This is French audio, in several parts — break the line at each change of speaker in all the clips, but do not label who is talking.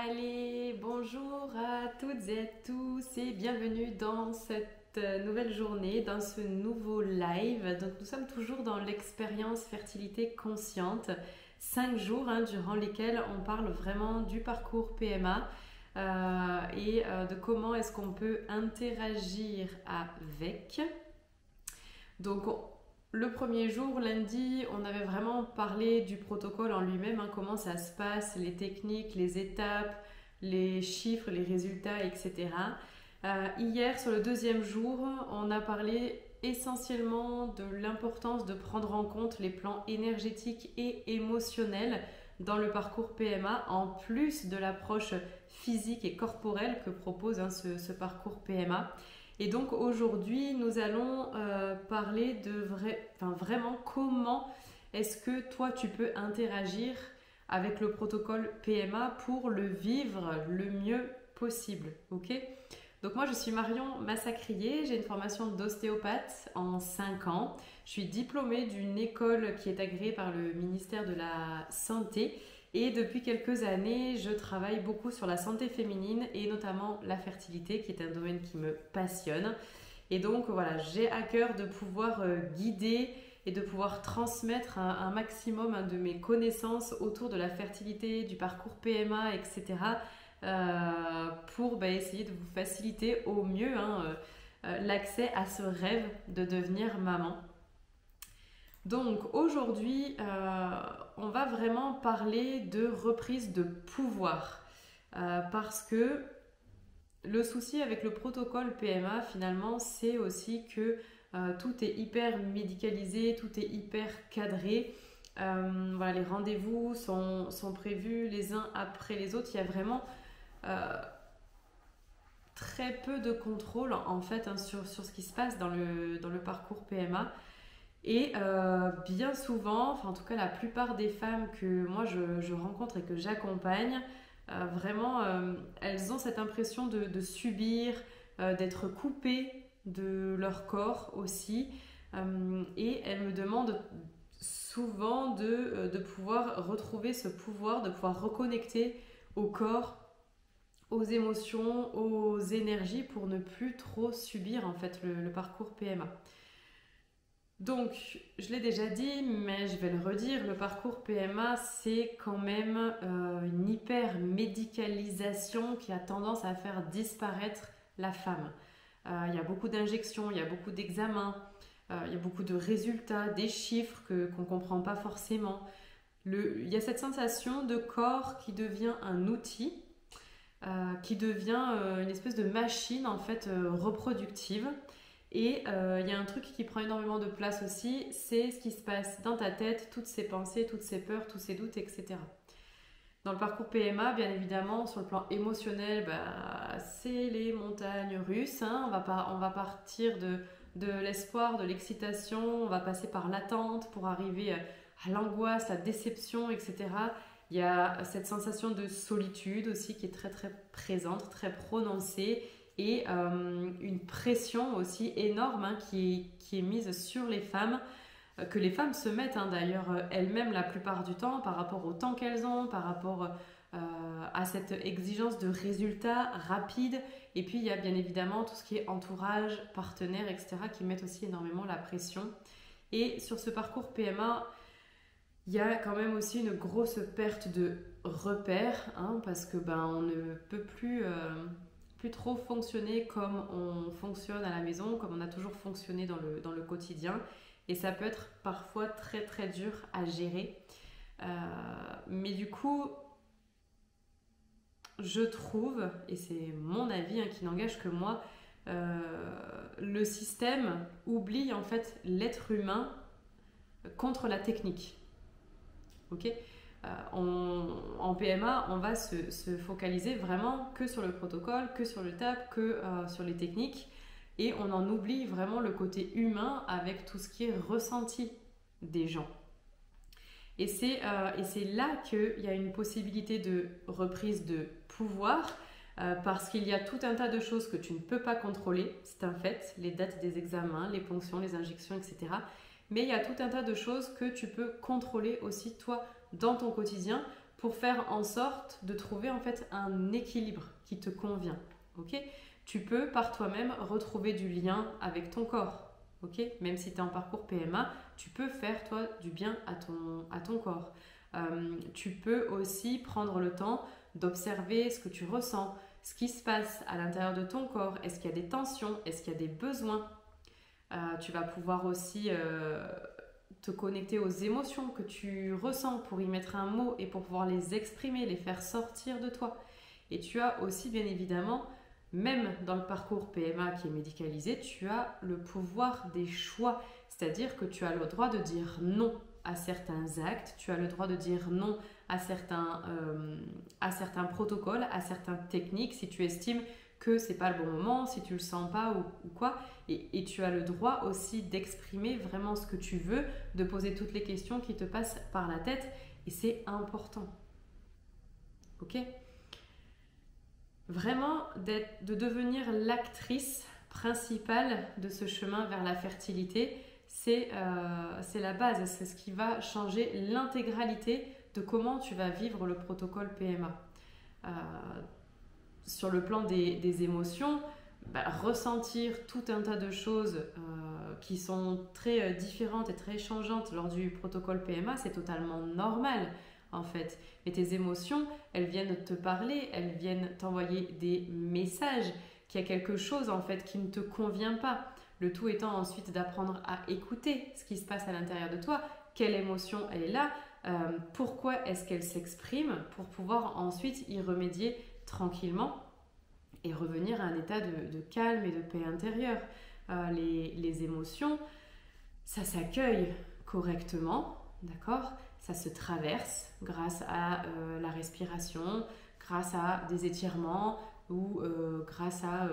Allez, bonjour à toutes et à tous et bienvenue dans cette nouvelle journée, dans ce nouveau live. Donc nous sommes toujours dans l'expérience fertilité consciente, 5 jours durant lesquels on parle vraiment du parcours PMA et de comment est-ce qu'on peut interagir avec. Donc le premier jour, lundi, on avait vraiment parlé du protocole en lui-même, comment ça se passe, les techniques, les étapes, les chiffres, les résultats, etc. Hier, sur le deuxième jour, on a parlé essentiellement de l'importance de prendre en compte les plans énergétiques et émotionnels dans le parcours PMA, en plus de l'approche physique et corporelle que propose ce parcours PMA. Et donc aujourd'hui, nous allons parler de vraiment comment est-ce que toi tu peux interagir avec le protocole PMA pour le vivre le mieux possible. Ok ? Donc moi je suis Marion Massacrier, j'ai une formation d'ostéopathe en 5 ans. Je suis diplômée d'une école qui est agréée par le ministère de la Santé. Et depuis quelques années, je travaille beaucoup sur la santé féminine et notamment la fertilité, qui est un domaine qui me passionne. Et donc voilà, j'ai à cœur de pouvoir guider et de pouvoir transmettre un maximum de mes connaissances autour de la fertilité, du parcours PMA, etc. Pour essayer de vous faciliter au mieux l'accès à ce rêve de devenir maman. Donc aujourd'hui, on va vraiment parler de reprise de pouvoir parce que le souci avec le protocole PMA finalement c'est aussi que tout est hyper médicalisé, tout est hyper cadré. Voilà, les rendez-vous sont prévus les uns après les autres. Il y a vraiment très peu de contrôle en fait sur ce qui se passe dans le parcours PMA. Et bien souvent, enfin en tout cas la plupart des femmes que moi je rencontre et que j'accompagne, vraiment elles ont cette impression de subir, d'être coupées de leur corps aussi. Et elles me demandent souvent de pouvoir retrouver ce pouvoir, de pouvoir reconnecter au corps, aux émotions, aux énergies pour ne plus trop subir en fait le parcours PMA. Donc, je l'ai déjà dit, mais je vais le redire, le parcours PMA, c'est quand même une hyper médicalisation qui a tendance à faire disparaître la femme. Il y a beaucoup d'injections, il y a beaucoup d'examens, il y a beaucoup de résultats, des chiffres qu'on ne comprend pas forcément. Il y a cette sensation de corps qui devient un outil, qui devient une espèce de machine en fait reproductive. Et il y a un truc qui prend énormément de place aussi, c'est ce qui se passe dans ta tête, toutes ces pensées, toutes ces peurs, tous ces doutes, etc. Dans le parcours PMA, bien évidemment, sur le plan émotionnel, c'est les montagnes russes. On va partir de l'espoir, de l'excitation, on va passer par l'attente pour arriver à l'angoisse, la déception, etc. Il y a cette sensation de solitude aussi qui est très très présente, très prononcée. Et une pression aussi énorme qui est mise sur les femmes, que les femmes se mettent d'ailleurs elles-mêmes la plupart du temps par rapport au temps qu'elles ont, par rapport à cette exigence de résultats rapides. Et puis il y a bien évidemment tout ce qui est entourage, partenaire, etc. qui mettent aussi énormément la pression. Et sur ce parcours PMA, il y a quand même aussi une grosse perte de repères, parce que on ne peut plus trop fonctionner comme on fonctionne à la maison, comme on a toujours fonctionné dans le quotidien. Et ça peut être parfois très très dur à gérer. Mais du coup, je trouve, et c'est mon avis qui n'engage que moi, le système oublie en fait l'être humain contre la technique. Ok ? En PMA, on va se focaliser vraiment que sur le protocole, que sur le TAP, que sur les techniques. Et on en oublie vraiment le côté humain avec tout ce qui est ressenti des gens. Et c'est là qu'il y a une possibilité de reprise de pouvoir parce qu'il y a tout un tas de choses que tu ne peux pas contrôler, c'est un fait, les dates des examens, les ponctions, les injections, etc. Mais il y a tout un tas de choses que tu peux contrôler aussi toi dans ton quotidien, pour faire en sorte de trouver en fait un équilibre qui te convient. Ok? Tu peux par toi-même retrouver du lien avec ton corps. Ok? Même si tu es en parcours PMA, tu peux faire toi du bien à ton corps. Tu peux aussi prendre le temps d'observer ce que tu ressens, ce qui se passe à l'intérieur de ton corps. Est-ce qu'il y a des tensions? Est-ce qu'il y a des besoins? Tu vas pouvoir aussi te connecter aux émotions que tu ressens pour y mettre un mot et pour pouvoir les exprimer, les faire sortir de toi. Et tu as aussi bien évidemment, même dans le parcours PMA qui est médicalisé, tu as le pouvoir des choix. C'est-à-dire que tu as le droit de dire non à certains actes, tu as le droit de dire non à certains protocoles, à certaines techniques, si tu estimes que c'est pas le bon moment, si tu le sens pas ou quoi. Et tu as le droit aussi d'exprimer vraiment ce que tu veux, de poser toutes les questions qui te passent par la tête. Et c'est important. Ok? Vraiment, de devenir l'actrice principale de ce chemin vers la fertilité, c'est la base. C'est ce qui va changer l'intégralité de comment tu vas vivre le protocole PMA. Sur le plan des émotions, ressentir tout un tas de choses qui sont très différentes et très changeantes lors du protocole PMA, c'est totalement normal en fait. Mais tes émotions, elles viennent te parler, elles viennent t'envoyer des messages qu'il y a quelque chose en fait qui ne te convient pas. Le tout étant ensuite d'apprendre à écouter ce qui se passe à l'intérieur de toi, quelle émotion elle est là, pourquoi est-ce qu'elle s'exprime, pour pouvoir ensuite y remédier tranquillement et revenir à un état de calme et de paix intérieure. Les émotions, ça s'accueille correctement, d'accord? Ça se traverse grâce à la respiration, grâce à des étirements ou grâce à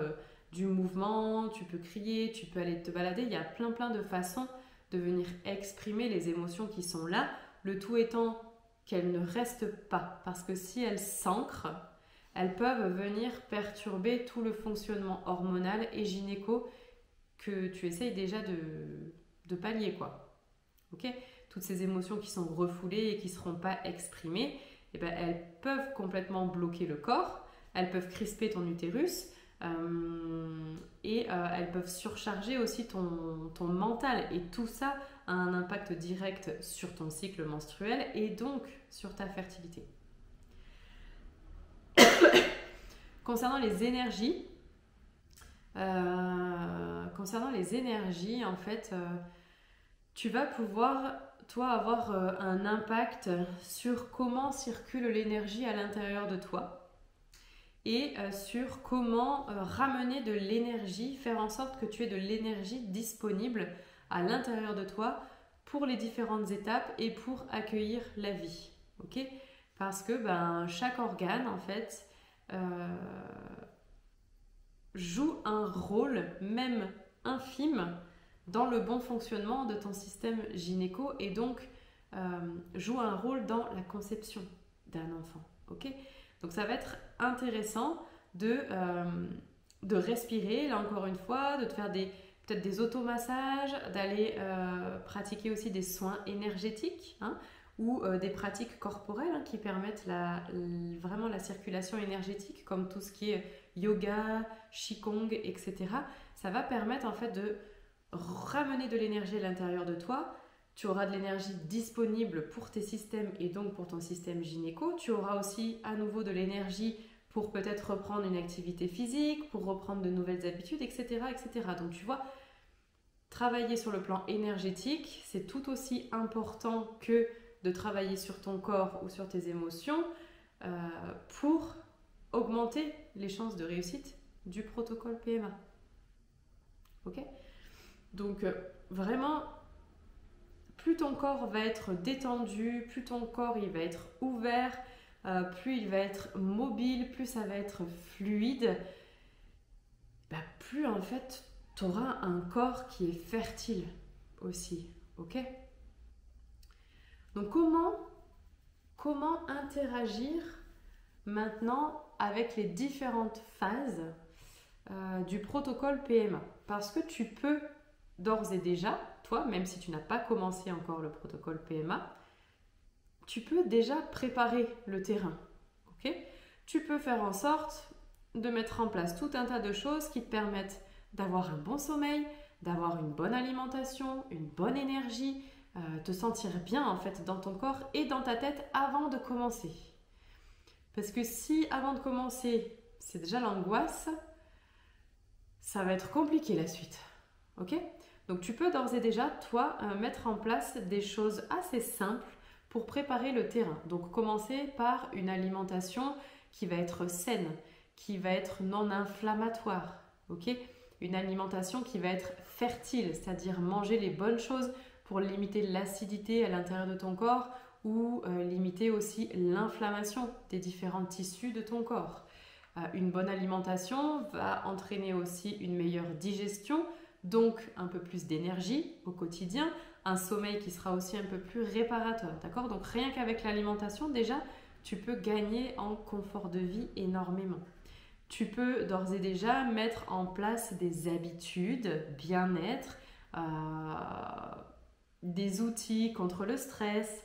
du mouvement. Tu peux crier, tu peux aller te balader. Il y a plein de façons de venir exprimer les émotions qui sont là, le tout étant qu'elles ne restent pas. Parce que si elles s'ancrent, elles peuvent venir perturber tout le fonctionnement hormonal et gynéco que tu essayes déjà de pallier, quoi. Ok? Toutes ces émotions qui sont refoulées et qui ne seront pas exprimées, eh ben, elles peuvent complètement bloquer le corps, elles peuvent crisper ton utérus et elles peuvent surcharger aussi ton mental. Et tout ça a un impact direct sur ton cycle menstruel et donc sur ta fertilité. Concernant les énergies, en fait, tu vas pouvoir, toi, avoir un impact sur comment circule l'énergie à l'intérieur de toi et sur comment ramener de l'énergie, faire en sorte que tu aies de l'énergie disponible à l'intérieur de toi pour les différentes étapes et pour accueillir la vie. Ok? Parce que chaque organe, en fait, joue un rôle, même infime, dans le bon fonctionnement de ton système gynéco et donc joue un rôle dans la conception d'un enfant. Ok? Donc ça va être intéressant de respirer, là encore une fois, de te faire peut-être des automassages, d'aller pratiquer aussi des soins énergétiques, ou des pratiques corporelles qui permettent vraiment la circulation énergétique, comme tout ce qui est yoga, qigong, etc. Ça va permettre en fait de ramener de l'énergie à l'intérieur de toi. Tu auras de l'énergie disponible pour tes systèmes et donc pour ton système gynéco. Tu auras aussi à nouveau de l'énergie pour peut-être reprendre une activité physique, pour reprendre de nouvelles habitudes, etc., etc. Donc tu vois, travailler sur le plan énergétique, c'est tout aussi important que de travailler sur ton corps ou sur tes émotions pour augmenter les chances de réussite du protocole PMA. Ok? Donc vraiment, plus ton corps va être détendu, plus ton corps il va être ouvert, plus il va être mobile, plus ça va être fluide, plus en fait tu auras un corps qui est fertile aussi. Ok? Donc comment interagir maintenant avec les différentes phases du protocole PMA? Parce que tu peux d'ores et déjà, toi, même si tu n'as pas commencé encore le protocole PMA, tu peux déjà préparer le terrain. Ok? Tu peux faire en sorte de mettre en place tout un tas de choses qui te permettent d'avoir un bon sommeil, d'avoir une bonne alimentation, une bonne énergie, te sentir bien en fait dans ton corps et dans ta tête avant de commencer. Parce que si avant de commencer, c'est déjà l'angoisse, ça va être compliqué la suite. Ok? Donc tu peux d'ores et déjà, toi, mettre en place des choses assez simples pour préparer le terrain. Donc commencer par une alimentation qui va être saine, qui va être non inflammatoire. Ok? Une alimentation qui va être fertile, c'est-à-dire manger les bonnes choses pour limiter l'acidité à l'intérieur de ton corps ou limiter aussi l'inflammation des différents tissus de ton corps. Une bonne alimentation va entraîner aussi une meilleure digestion, donc un peu plus d'énergie au quotidien, un sommeil qui sera aussi un peu plus réparateur, d'accord? Donc rien qu'avec l'alimentation, déjà, tu peux gagner en confort de vie énormément. Tu peux d'ores et déjà mettre en place des habitudes, bien-être, des outils contre le stress,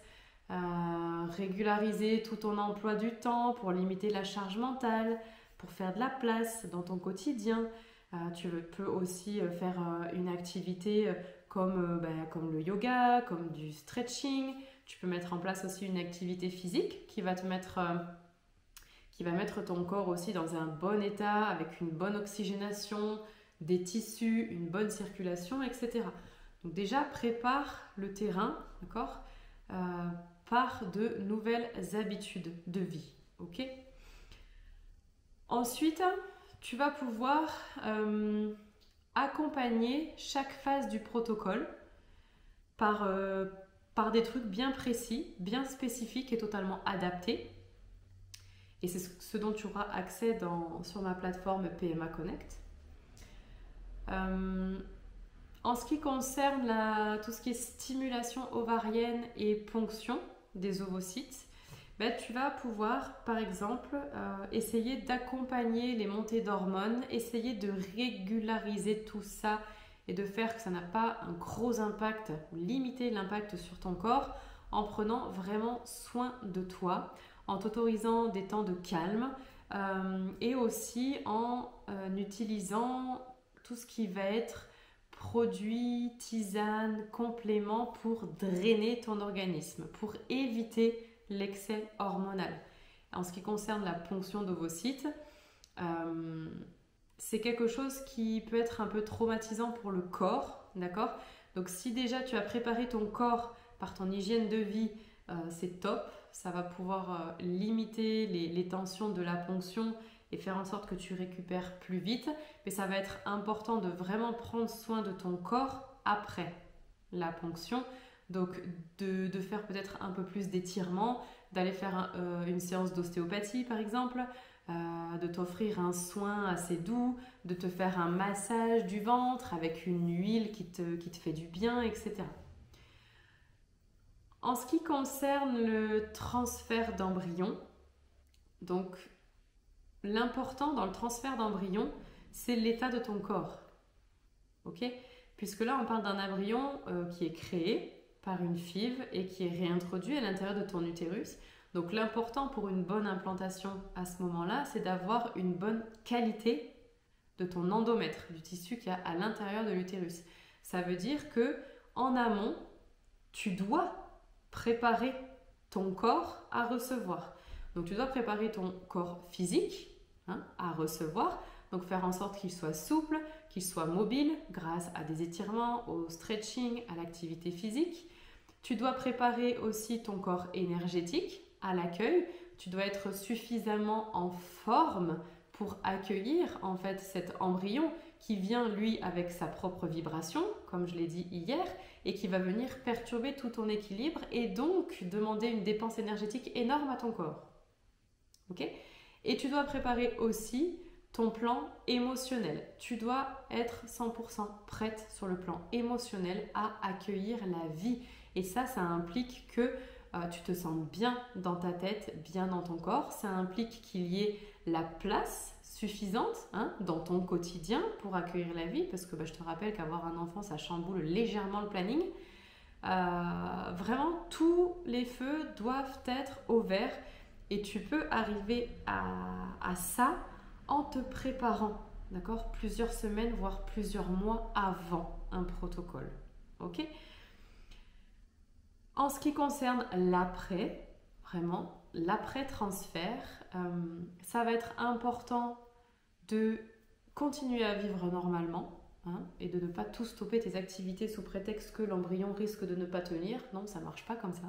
régulariser tout ton emploi du temps pour limiter la charge mentale, pour faire de la place dans ton quotidien. Tu peux aussi faire une activité comme le yoga, comme du stretching. Tu peux mettre en place aussi une activité physique qui va mettre ton corps aussi dans un bon état, avec une bonne oxygénation, des tissus, une bonne circulation, etc. Donc déjà, prépare le terrain, d'accord, par de nouvelles habitudes de vie, ok? Ensuite, tu vas pouvoir accompagner chaque phase du protocole par des trucs bien précis, bien spécifiques et totalement adaptés. Et c'est ce dont tu auras accès sur ma plateforme PMA Connect. En ce qui concerne tout ce qui est stimulation ovarienne et ponction des ovocytes, tu vas pouvoir, par exemple, essayer d'accompagner les montées d'hormones, essayer de régulariser tout ça et de faire que ça n'a pas un gros impact ou limiter l'impact sur ton corps en prenant vraiment soin de toi, en t'autorisant des temps de calme et aussi en utilisant tout ce qui va être produits, tisanes, compléments pour drainer ton organisme, pour éviter l'excès hormonal. En ce qui concerne la ponction d'ovocytes, c'est quelque chose qui peut être un peu traumatisant pour le corps, d'accord? Donc si déjà tu as préparé ton corps par ton hygiène de vie, c'est top, ça va pouvoir limiter les tensions de la ponction et faire en sorte que tu récupères plus vite. Mais ça va être important de vraiment prendre soin de ton corps après la ponction. Donc de faire peut-être un peu plus d'étirement, d'aller faire une séance d'ostéopathie par exemple, de t'offrir un soin assez doux, de te faire un massage du ventre avec une huile qui te fait du bien, etc. En ce qui concerne le transfert d'embryon, donc l'important dans le transfert d'embryon, c'est l'état de ton corps. Ok? Puisque là, on parle d'un embryon qui est créé par une FIV et qui est réintroduit à l'intérieur de ton utérus. Donc l'important pour une bonne implantation à ce moment-là, c'est d'avoir une bonne qualité de ton endomètre, du tissu qu'il y a à l'intérieur de l'utérus. Ça veut dire que en amont, tu dois préparer ton corps à recevoir. Donc tu dois préparer ton corps physique à recevoir, donc faire en sorte qu'il soit souple, qu'il soit mobile grâce à des étirements, au stretching, à l'activité physique. Tu dois préparer aussi ton corps énergétique à l'accueil. Tu dois être suffisamment en forme pour accueillir en fait cet embryon qui vient lui avec sa propre vibration, comme je l'ai dit hier, et qui va venir perturber tout ton équilibre et donc demander une dépense énergétique énorme à ton corps. Ok ? Et tu dois préparer aussi ton plan émotionnel. Tu dois être 100% prête sur le plan émotionnel à accueillir la vie. Et ça implique que tu te sentes bien dans ta tête, bien dans ton corps. Ça implique qu'il y ait la place suffisante dans ton quotidien pour accueillir la vie. Parce que je te rappelle qu'avoir un enfant, ça chamboule légèrement le planning. Vraiment, tous les feux doivent être au vert et tu peux arriver à ça en te préparant, d'accord? Plusieurs semaines, voire plusieurs mois avant un protocole, ok? En ce qui concerne l'après, vraiment, l'après-transfert, ça va être important de continuer à vivre normalement, hein, et de ne pas tout stopper tes activités sous prétexte que l'embryon risque de ne pas tenir. Non, ça ne marche pas comme ça.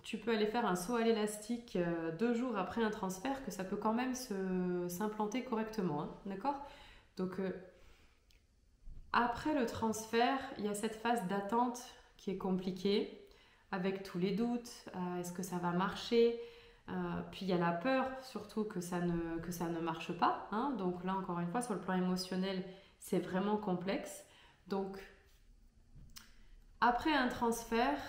Tu peux aller faire un saut à l'élastique 2 jours après un transfert, que ça peut quand même s'implanter correctement, hein, d'accord? Donc, après le transfert, il y a cette phase d'attente qui est compliquée, avec tous les doutes, est-ce que ça va marcher? Puis il y a la peur, surtout que ça ne marche pas, hein. Donc là, encore une fois, sur le plan émotionnel, c'est vraiment complexe. Donc, après un transfert,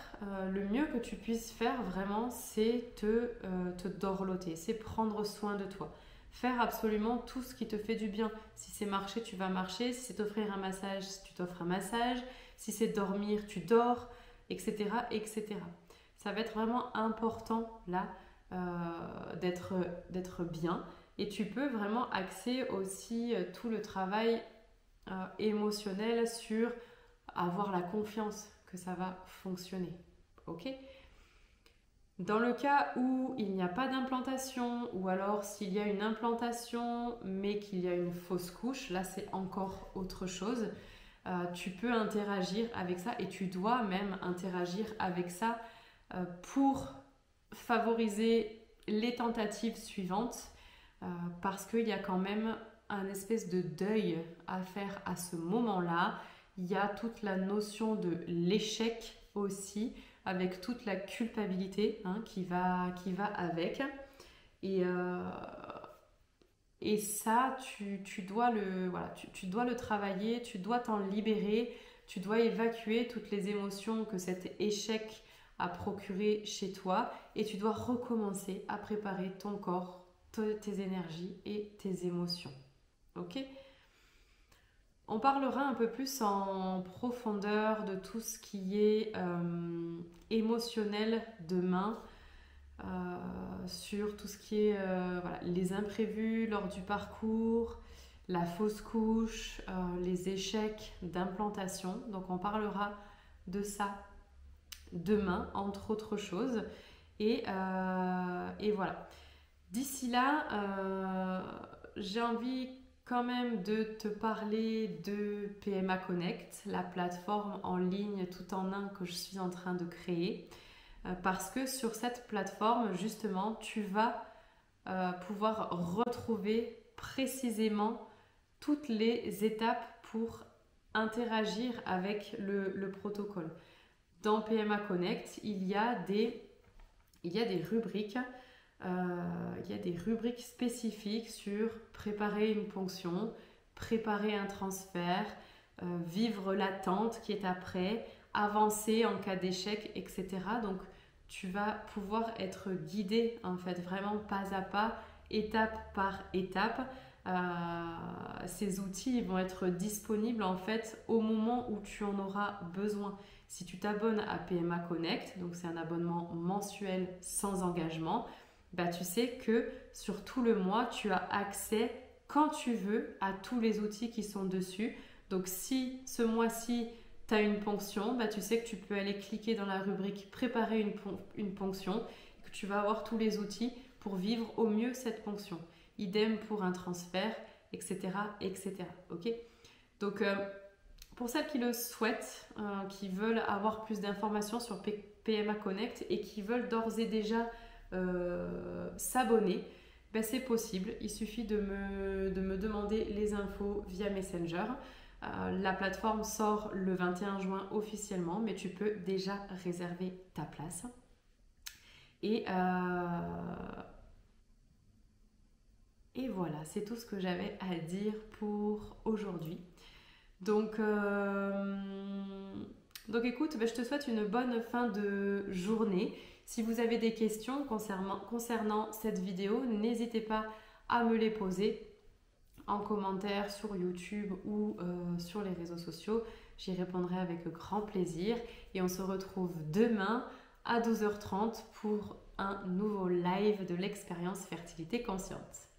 le mieux que tu puisses faire vraiment, c'est te dorloter, c'est prendre soin de toi. Faire absolument tout ce qui te fait du bien. Si c'est marcher, tu vas marcher. Si c'est t'offrir un massage, tu t'offres un massage. Si c'est dormir, tu dors, etc., etc. Ça va être vraiment important là d'être bien. Et tu peux vraiment axer aussi tout le travail émotionnel sur avoir la confiance que ça va fonctionner. Ok ? Dans le cas où il n'y a pas d'implantation, ou alors s'il y a une implantation mais qu'il y a une fausse couche, là c'est encore autre chose. Tu peux interagir avec ça et tu dois même interagir avec ça pour favoriser les tentatives suivantes, parce qu'il y a quand même un espèce de deuil à faire à ce moment-là. Il y a toute la notion de l'échec aussi, avec toute la culpabilité, hein, qui va avec. Et ça, tu dois tu dois le travailler, tu dois t'en libérer, tu dois évacuer toutes les émotions que cet échec a procuré chez toi, et tu dois recommencer à préparer ton corps, tes énergies et tes émotions. Ok ? On parlera un peu plus en profondeur de tout ce qui est émotionnel demain, sur tout ce qui est les imprévus lors du parcours, la fausse couche, les échecs d'implantation. Donc on parlera de ça demain, entre autres choses. Et voilà. D'ici là, j'ai envie quand même de te parler de PMA Connect, la plateforme en ligne tout en un que je suis en train de créer, parce que sur cette plateforme, justement, tu vas pouvoir retrouver précisément toutes les étapes pour interagir avec le protocole. Dans PMA Connect, il y a des rubriques. Il y a des rubriques spécifiques sur préparer une ponction, préparer un transfert, vivre l'attente qui est après, avancer en cas d'échec, etc. Donc tu vas pouvoir être guidé en fait vraiment pas à pas, étape par étape. Ces outils vont être disponibles en fait au moment où tu en auras besoin. Si tu t'abonnes à PMA Connect, donc c'est un abonnement mensuel sans engagement, bah, tu sais que sur tout le mois, tu as accès quand tu veux à tous les outils qui sont dessus. Donc si ce mois-ci, tu as une ponction, bah, tu sais que tu peux aller cliquer dans la rubrique préparer une ponction, que tu vas avoir tous les outils pour vivre au mieux cette ponction. Idem pour un transfert, etc. etc. Okay ? Donc pour celles qui le souhaitent, qui veulent avoir plus d'informations sur PMA Connect et qui veulent d'ores et déjà s'abonner, ben c'est possible. Il suffit de me demander les infos via Messenger. La plateforme sort le 21 juin officiellement, mais tu peux déjà réserver ta place. Et voilà, c'est tout ce que j'avais à dire pour aujourd'hui. Donc écoute, ben je te souhaite une bonne fin de journée. Si vous avez des questions concernant cette vidéo, n'hésitez pas à me les poser en commentaire sur YouTube ou sur les réseaux sociaux. j'y répondrai avec grand plaisir. Et on se retrouve demain à 12h30 pour un nouveau live de l'expérience fertilité consciente.